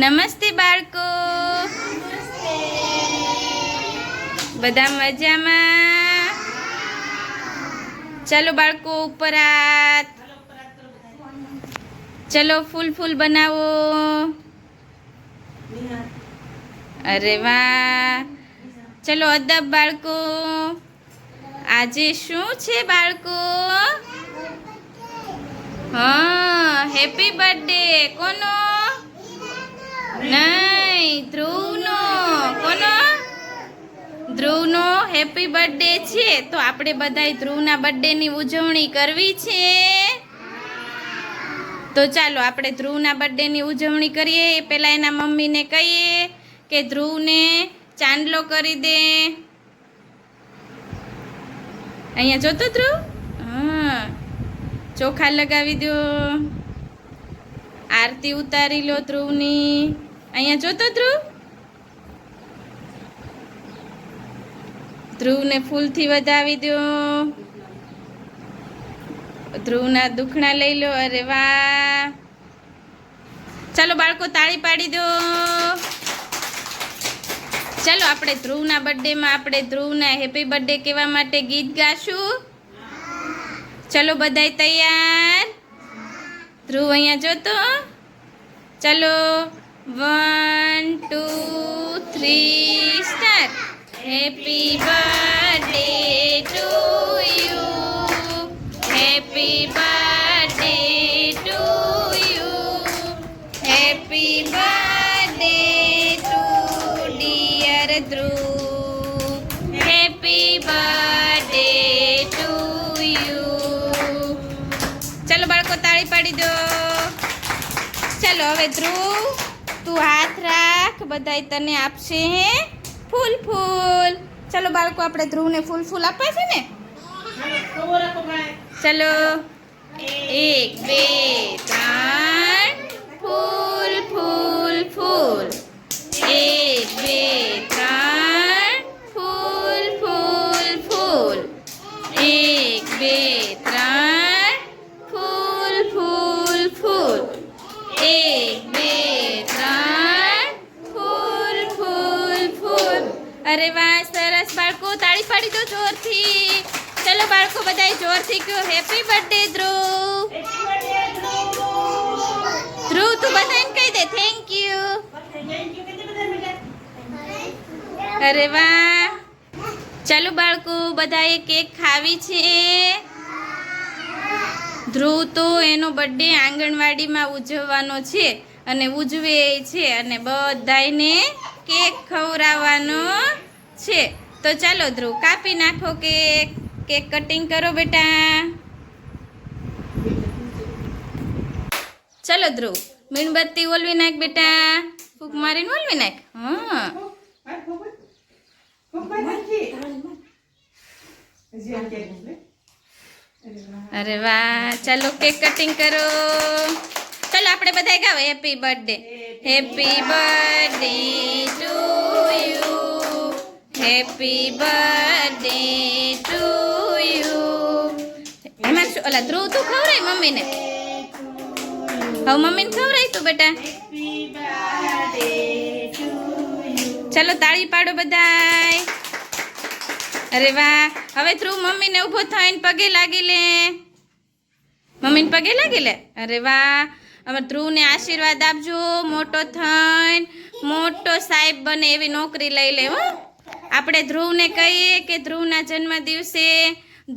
નમસ્તે બાળકો, બધા મજામાં? ચલો બાળકો ઉપર હાથ. ચલો ફૂલ ફૂલ બનાવો. અરે વાહ. ચલો અદબ બાળકો. આજે શું છે બાળકો? હા, હેપી બર્થડે. કોનો? નહીં, ધ્રુવનો. કોનો? ધ્રુવનો હેપી બર્થડે છે. તો આપણે બધાય ધ્રુવના બર્થડેની ઉજવણી કરવી છે. તો ચાલો આપણે ધ્રુવના બર્થડેની ઉજવણી કરીએ. એ પહેલાં એના મમ્મીને કહીએ કે ધ્રુવને ચાંદલો કરી દે. અહીંયા જોતો ધ્રુવ? હા, ચોખા લગાવી દો. આરતી ઉતારી લો ધ્રુવની. અહીંયા જોતો ધ્રુવ? ધ્રુવને ફૂલથી વધાવી દો. ધ્રુવના દુખણા લઈ લો. અરે વાહ. ચાલો બાળકો તાળી પાડી દો. ચાલો આપણે ધ્રુવના બર્થડેમાં આપણે ધ્રુવના હેપી બર્થડે કહેવા માટે ગીત ગાશું. ચલો બધાય તૈયાર? ધ્રુવ અહીંયા જોતો. ચલો 1 2 3 start. Happy birthday to you, happy birthday to you, happy birthday to dear Dhruv, happy birthday to you. ચલો બાળકો તાળી પાડી દો. ચાલો હવે ધ્રુવ તું હાથ રાખ, બધાય તને આપશે હે ફૂલ ફૂલ. ચાલો બાળકો આપણે ધ્રુવને ફૂલ ફૂલ આપવા છે ને. ચલો 1 2 3 ફૂલ ફૂલ ફૂલ. 1 2 3 ફૂલ ફૂલ ફૂલ. 1 2 3 ફૂલ ફૂલ ફૂલ. 1 2 3 ફૂલ ફૂલ ફૂલ. અરે વાહ, સરસ બાળકો. તાળી પાડી દો જોરથી. ચલો બાળકો બધાય જોરથી કહો હેપી બર્થડે ધ્રુવ. ધ્રુવ તું બધાને કહી દે થેન્ક યુ. અરે વાહ. ચાલો બાળકો બધાએ કેક ખાવી છે. ધ્રુવ તો એનો બર્થડે આંગણવાડીમાં ઉજવવાનો છે અને ઉજવે છે અને બધાયને કેક ખવડાવવાનો છે. તો ચાલો ધ્રુવ કાપી નાખો કેક. કેક કટિંગ કરો બેટા. ચલો ધ્રુવ મીણબત્તી ઓલવી નાખ બેટા. ફૂંક મારીને ઓલવી નાખ. હા, અરે વાહ. ચાલો કેક કટિંગ કરો. ચાલો આપણે બધાય ગાઓ happy birthday. Happy birthday to you, happy birthday to you. એમાં શું ઓલા ધ્રુવ તું ખવડાય મમ્મીને. હવે મમ્મીને ખવડાય તું બેટા. ચાલો તાળી પાડો બધાય. અરે વાહ. હવે ધ્રુવ મમ્મીને ઊભો થઈને પગે લાગી લે. મમ્મીને પગે લાગી લે. અરે વાહ. હવે ધ્રુવને આશીર્વાદ આપજો. મોટો થઈને મોટો સાહેબ બને એવી નોકરી લઈ લે. હો, આપણે ધ્રુવને કહીએ કે ધ્રુવના જન્મ દિવસે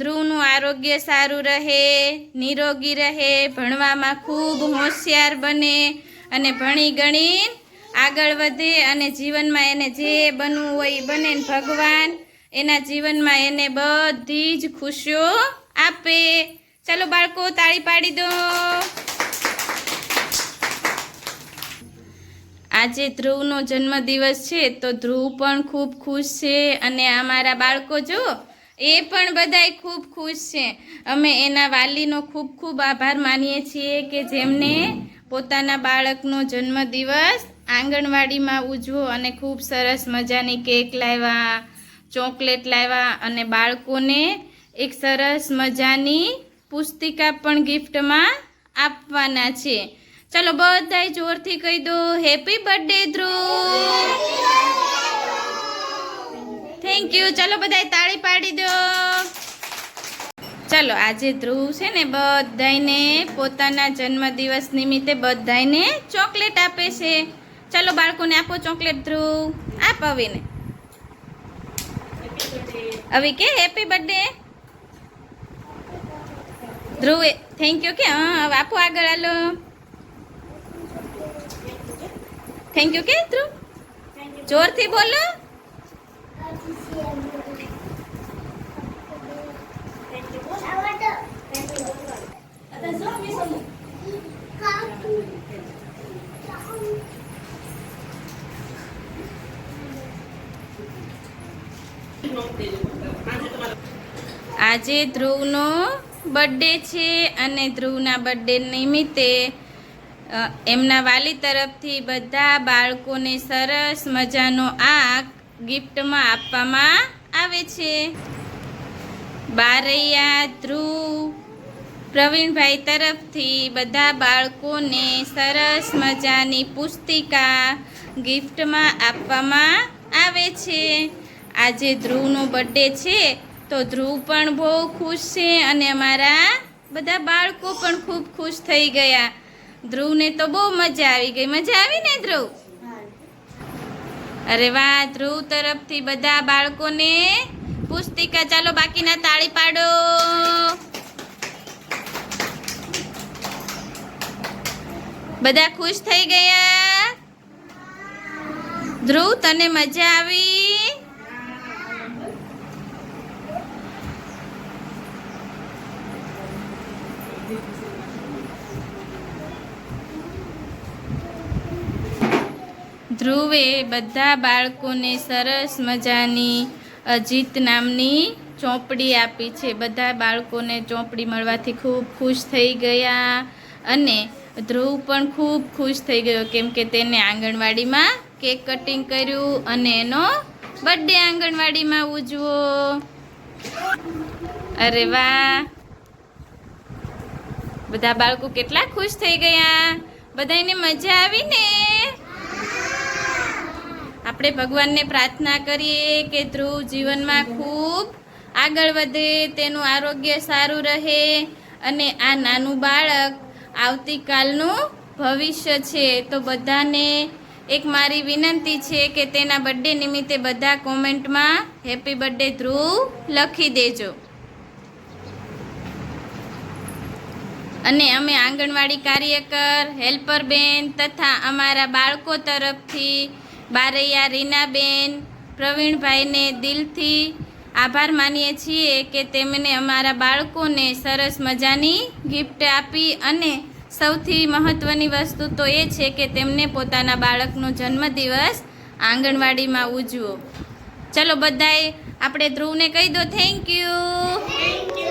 ધ્રુવનું આરોગ્ય સારું રહે, નિરોગી રહે, ભણવામાં ખૂબ હોશિયાર બને અને ભણી ગણી આગળ વધે અને જીવનમાં એને જે બનવું હોય એ બને. ભગવાન એના જીવનમાં એને બધી જ ખુશીઓ આપે. ચાલો બાળકો તાળી પાડી દો. આજે ધ્રુવનો જન્મદિવસ છે તો ધ્રુવ પણ ખૂબ ખુશ છે અને અમારા બાળકો જો એ પણ બધાય ખૂબ ખુશ છે. અમે એના વાલીનો ખૂબ ખૂબ આભાર માનીએ છીએ કે જેમને પોતાના બાળકનો જન્મદિવસ આંગણવાડીમાં ઉજવો અને ખૂબ સરસ મજાની કેક લાવ્યા, ચોકલેટ લાવ્યા અને બાળકોને એક સરસ મજાની પુસ્તિકા પણ ગિફ્ટમાં આપવાના છે. ચલો બધાય જોરથી કહી દો happy birthday Dhruv. Thank you. ચલો બધાય તાળી પાડી દો. ચલો આજે ધ્રુવ છે ને બધાયને પોતાના જન્મદિવસ નિમિત્તે બધાયને ચોકલેટ આપે છે. ચલો બાળકોને આપો ચોકલેટ. ધ્રુવ આપ અવીને. અવી કે happy birthday. Dhruv thank you કે હા હવે આપો આગળ હાલો. થેન્ક યુ કે ધ્રુવ જોરથી બોલો. આજે ધ્રુવનો બર્થડે છે અને ધ્રુવના બર્થડે નિમિત્તે એમના વાલી તરફથી બધા બાળકોને સરસ મજાનો આ ગિફ્ટમાં આપવામાં આવે છે. બારૈયા ધ્રુવ પ્રવીણભાઈ તરફથી બધા બાળકોને સરસ મજાની પુસ્તિકા ગિફ્ટમાં આપવામાં આવે છે. આજે ધ્રુવનો બર્થડે છે તો ધ્રુવ પણ બહુ ખુશ છે અને અમારા બધા બાળકો પણ ખૂબ ખુશ થઈ ગયા. ધ્રુવને તો બહુ મજા આવી ગઈ. મજા આવી ને ધ્રુવ? અરે વાહ. ધ્રુવ તરફથી બધા બાળકોને પુસ્તિકા. ચાલો બાકીના તાળી પાડો. બધા ખુશ થઈ ગયા. ધ્રુવ તને મજા આવી? ધ્રુવે બધા બાળકોને સરસ મજાની અજીત નામની ચોપડી આપી છે. બધા બાળકોને ચોપડી મળવાથી ખૂબ ખુશ થઈ ગયા અને ધ્રુવ પણ ખૂબ ખુશ થઈ ગયો કેમ કે તેને આંગણવાડીમાં કેક કટિંગ કર્યું અને એનો બર્થડે આંગણવાડીમાં ઉજવો. અરે વાહ. બધા બાળકો કેટલા ખુશ થઈ ગયા. બધાને મજા આવી ને? આપણે ભગવાનને પ્રાર્થના કરીએ કે ધ્રુવ જીવનમાં ખૂબ આગળ વધે, તેનું આરોગ્ય સારું રહે અને આ નાનું બાળક આવતીકાલનું ભવિષ્ય છે. તો બધાને એક મારી વિનંતી છે કે તેના બર્થડે નિમિત્તે બધા કોમેન્ટમાં હેપી બર્થડે ધ્રુવ લખી દેજો. અને અમે આંગણવાડી કાર્યકર, હેલ્પર બેન તથા અમારા બાળકો તરફથી બારૈયા રીનાબેન, પ્રવીણભાઈને દિલથી આભાર માનીએ છીએ કે તેમને અમારા બાળકોને સરસ મજાની ગિફ્ટ આપી અને સૌથી મહત્ત્વની વસ્તુ તો એ છે કે તેમને પોતાના બાળકનો જન્મદિવસ આંગણવાડીમાં ઉજવો. ચલો બધાએ આપણે ધ્રુવને કહી દો થેન્ક યુ.